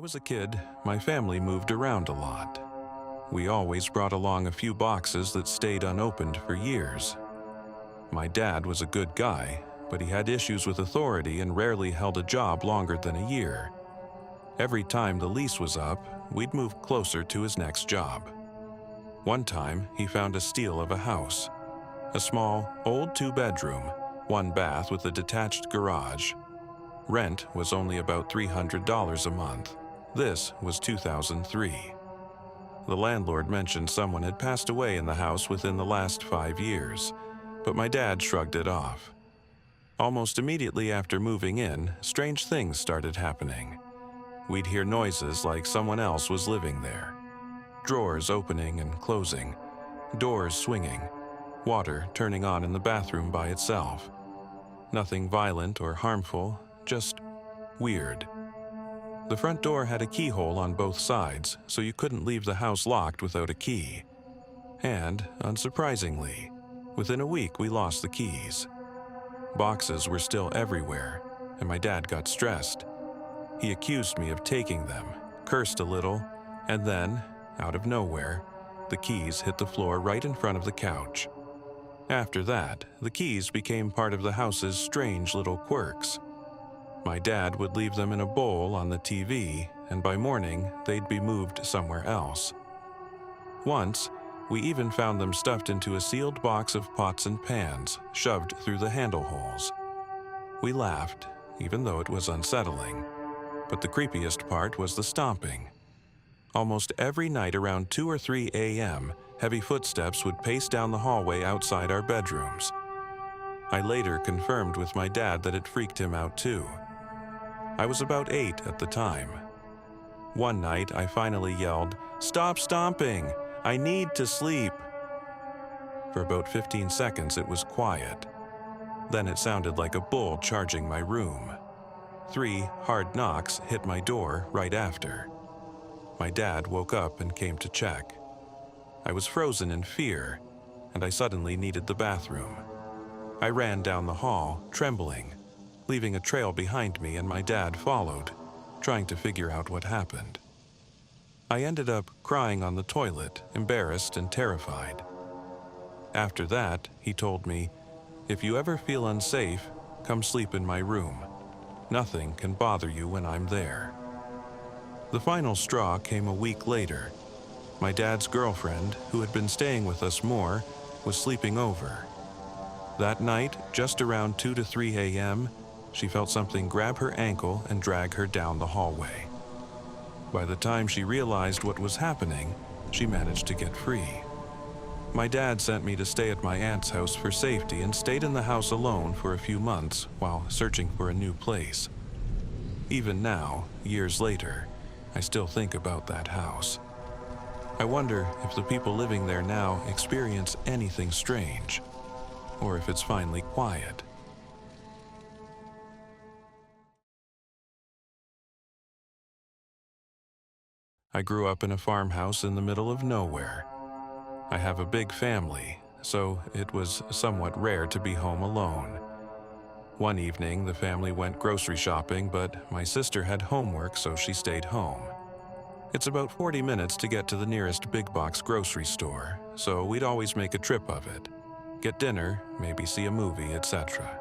was a kid, my family moved around a lot. We always brought along a few boxes that stayed unopened for years. My dad was a good guy, but he had issues with authority and rarely held a job longer than a year. Every time the lease was up, we'd move closer to his next job. One time, he found a steal of a house. A small, old 2-bedroom, 1 bath with a detached garage. Rent was only about $300 a month. This was 2003. The landlord mentioned someone had passed away in the house within the last 5 years, but my dad shrugged it off. Almost immediately after moving in, strange things started happening. We'd hear noises like someone else was living there. Drawers opening and closing, doors swinging, water turning on in the bathroom by itself. Nothing violent or harmful, just weird. The front door had a keyhole on both sides, so you couldn't leave the house locked without a key. And, unsurprisingly, within a week we lost the keys. Boxes were still everywhere, and my dad got stressed. He accused me of taking them, cursed a little, and then, out of nowhere, the keys hit the floor right in front of the couch. After that, the keys became part of the house's strange little quirks. My dad would leave them in a bowl on the TV, and by morning, they'd be moved somewhere else. Once, we even found them stuffed into a sealed box of pots and pans, shoved through the handle holes. We laughed, even though it was unsettling. But the creepiest part was the stomping. Almost every night around 2 or 3 a.m., heavy footsteps would pace down the hallway outside our bedrooms. I later confirmed with my dad that it freaked him out too. I was about 8 at the time. One night, I finally yelled, "Stop stomping! I need to sleep!" For about 15 seconds, it was quiet. Then it sounded like a bull charging my room. 3 hard knocks hit my door right after. My dad woke up and came to check. I was frozen in fear, and I suddenly needed the bathroom. I ran down the hall, trembling, leaving a trail behind me, and my dad followed, trying to figure out what happened. I ended up crying on the toilet, embarrassed and terrified. After that, he told me, "If you ever feel unsafe, come sleep in my room. Nothing can bother you when I'm there." The final straw came a week later. My dad's girlfriend, who had been staying with us more, was sleeping over. That night, just around 2 to 3 a.m., she felt something grab her ankle and drag her down the hallway. By the time she realized what was happening, she managed to get free. My dad sent me to stay at my aunt's house for safety and stayed in the house alone for a few months while searching for a new place. Even now, years later, I still think about that house. I wonder if the people living there now experience anything strange, or if it's finally quiet. I grew up in a farmhouse in the middle of nowhere. I have a big family, so it was somewhat rare to be home alone. One evening, the family went grocery shopping, but my sister had homework, so she stayed home. It's about 40 minutes to get to the nearest big box grocery store, so we'd always make a trip of it. Get dinner, maybe see a movie, etc.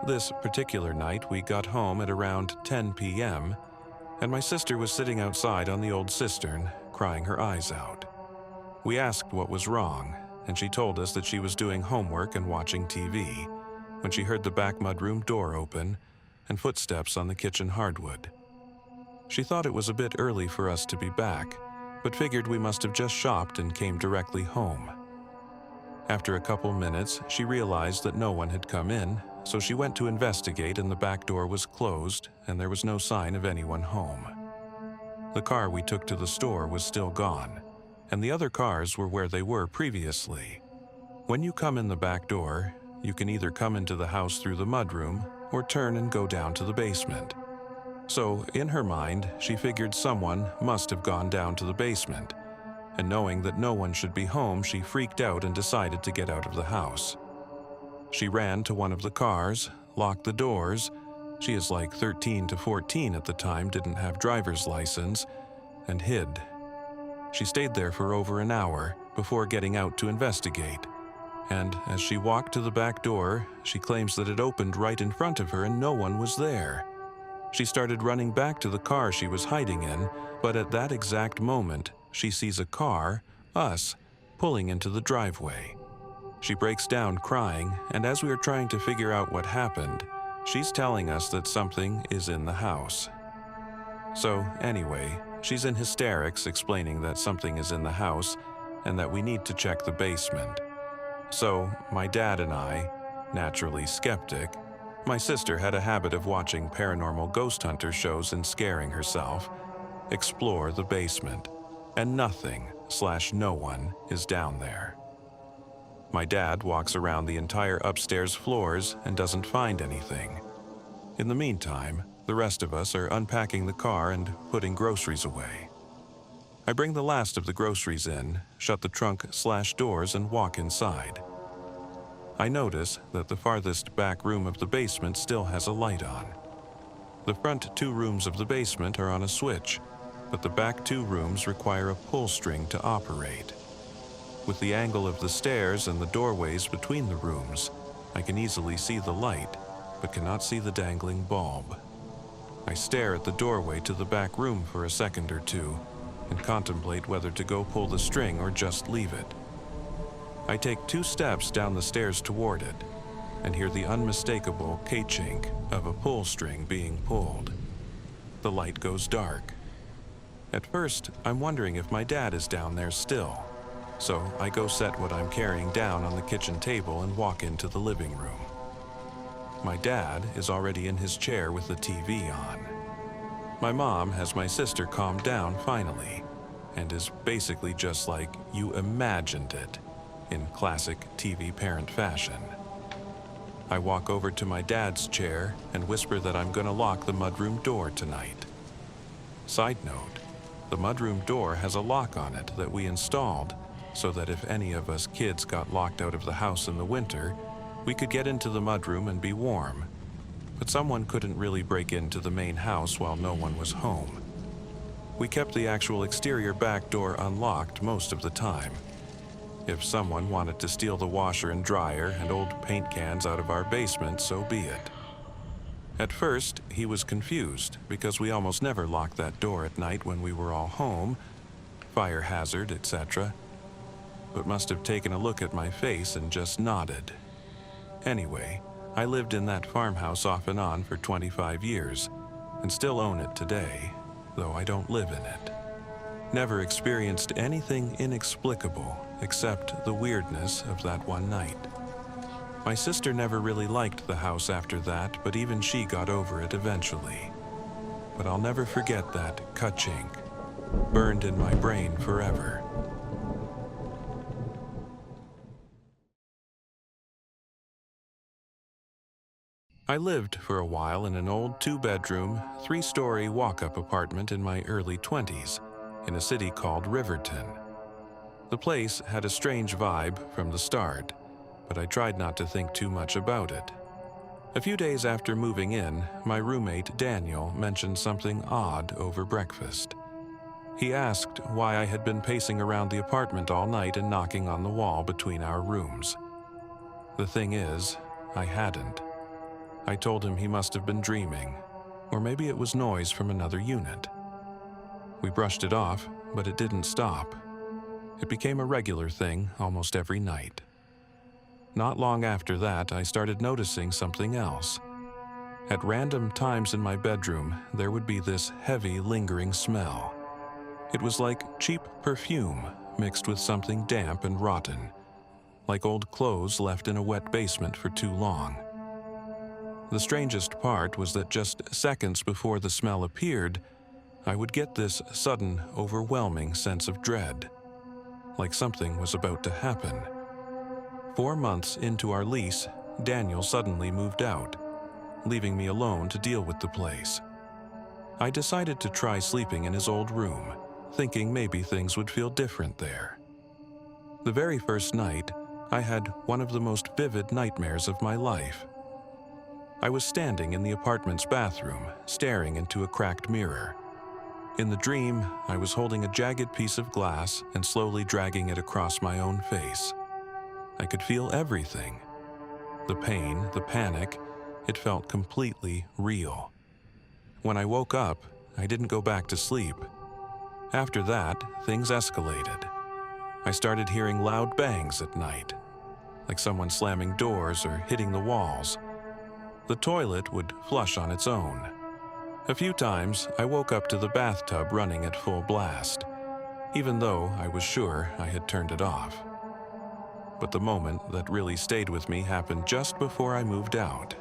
This particular night, we got home at around 10 p.m., and my sister was sitting outside on the old cistern, crying her eyes out. We asked what was wrong, and she told us that she was doing homework and watching TV when she heard the back mudroom door open and footsteps on the kitchen hardwood. She thought it was a bit early for us to be back, but figured we must have just shopped and came directly home. After a couple minutes, she realized that no one had come in, so she went to investigate, and the back door was closed and there was no sign of anyone home. The car we took to the store was still gone, and the other cars were where they were previously. When you come in the back door, you can either come into the house through the mudroom or turn and go down to the basement. So, in her mind, she figured someone must have gone down to the basement, and knowing that no one should be home, she freaked out and decided to get out of the house. She ran to one of the cars, locked the doors, She is like 13 to 14 at the time, didn't have driver's license, and hid. She stayed there for over an hour before getting out to investigate. And as she walked to the back door, she claims that it opened right in front of her and no one was there. She started running back to the car she was hiding in, but at that exact moment, she sees a car, us, pulling into the driveway. She breaks down crying, and as we are trying to figure out what happened, she's telling us that something is in the house. So anyway, she's in hysterics explaining that something is in the house and that we need to check the basement. So my dad and I, naturally skeptic, my sister had a habit of watching paranormal ghost hunter shows and scaring herself, explore the basement, and nothing/no one is down there. My dad walks around the entire upstairs floors and doesn't find anything. In the meantime, the rest of us are unpacking the car and putting groceries away. I bring the last of the groceries in, shut the trunk/doors, and walk inside. I notice that the farthest back room of the basement still has a light on. The front 2 rooms of the basement are on a switch, but the back 2 rooms require a pull string to operate. With the angle of the stairs and the doorways between the rooms, I can easily see the light, but cannot see the dangling bulb. I stare at the doorway to the back room for a second or two and contemplate whether to go pull the string or just leave it. I take 2 steps down the stairs toward it and hear the unmistakable ka-chink of a pull string being pulled. The light goes dark. At first, I'm wondering if my dad is down there still, so I go set what I'm carrying down on the kitchen table and walk into the living room. My dad is already in his chair with the TV on. My mom has my sister calmed down finally, and is basically just like you imagined it, in classic TV parent fashion. I walk over to my dad's chair and whisper that I'm gonna lock the mudroom door tonight. Side note, the mudroom door has a lock on it that we installed so that if any of us kids got locked out of the house in the winter, we could get into the mudroom and be warm. But someone couldn't really break into the main house while no one was home. We kept the actual exterior back door unlocked most of the time. If someone wanted to steal the washer and dryer and old paint cans out of our basement, so be it. At first, he was confused because we almost never locked that door at night when we were all home, fire hazard, etc., but must have taken a look at my face and just nodded. Anyway, I lived in that farmhouse off and on for 25 years and still own it today, though I don't live in it. Never experienced anything inexplicable except the weirdness of that one night. My sister never really liked the house after that, but even she got over it eventually. But I'll never forget that ka-chink, burned in my brain forever. I lived for a while in an old 2-bedroom, 3-story walk-up apartment in my early 20s in a city called Riverton. The place had a strange vibe from the start, but I tried not to think too much about it. A few days after moving in, my roommate Daniel mentioned something odd over breakfast. He asked why I had been pacing around the apartment all night and knocking on the wall between our rooms. The thing is, I hadn't. I told him he must have been dreaming, or maybe it was noise from another unit. We brushed it off, but it didn't stop. It became a regular thing almost every night. Not long after that, I started noticing something else. At random times in my bedroom, there would be this heavy, lingering smell. It was like cheap perfume mixed with something damp and rotten, like old clothes left in a wet basement for too long. The strangest part was that just seconds before the smell appeared, I would get this sudden, overwhelming sense of dread, like something was about to happen. 4 months into our lease, Daniel suddenly moved out, leaving me alone to deal with the place. I decided to try sleeping in his old room, thinking maybe things would feel different there. The very first night, I had one of the most vivid nightmares of my life. I was standing in the apartment's bathroom, staring into a cracked mirror. In the dream, I was holding a jagged piece of glass and slowly dragging it across my own face. I could feel everything. The pain, the panic, it felt completely real. When I woke up, I didn't go back to sleep. After that, things escalated. I started hearing loud bangs at night, like someone slamming doors or hitting the walls. The toilet would flush on its own. A few times, I woke up to the bathtub running at full blast, even though I was sure I had turned it off. But the moment that really stayed with me happened just before I moved out.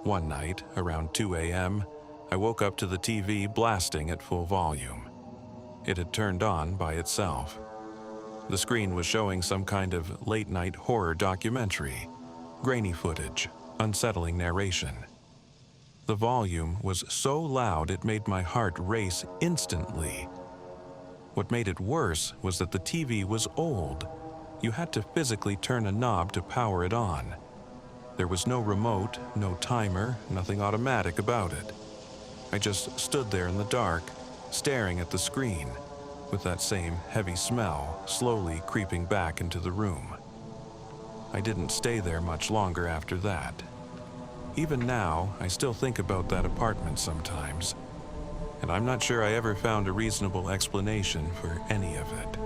One night, around 2 a.m., I woke up to the TV blasting at full volume. It had turned on by itself. The screen was showing some kind of late-night horror documentary, grainy footage, unsettling narration. The volume was so loud it made my heart race instantly. What made it worse was that the TV was old. You had to physically turn a knob to power it on. There was no remote, no timer, nothing automatic about it. I just stood there in the dark, staring at the screen, with that same heavy smell slowly creeping back into the room. I didn't stay there much longer after that. Even now, I still think about that apartment sometimes, and I'm not sure I ever found a reasonable explanation for any of it.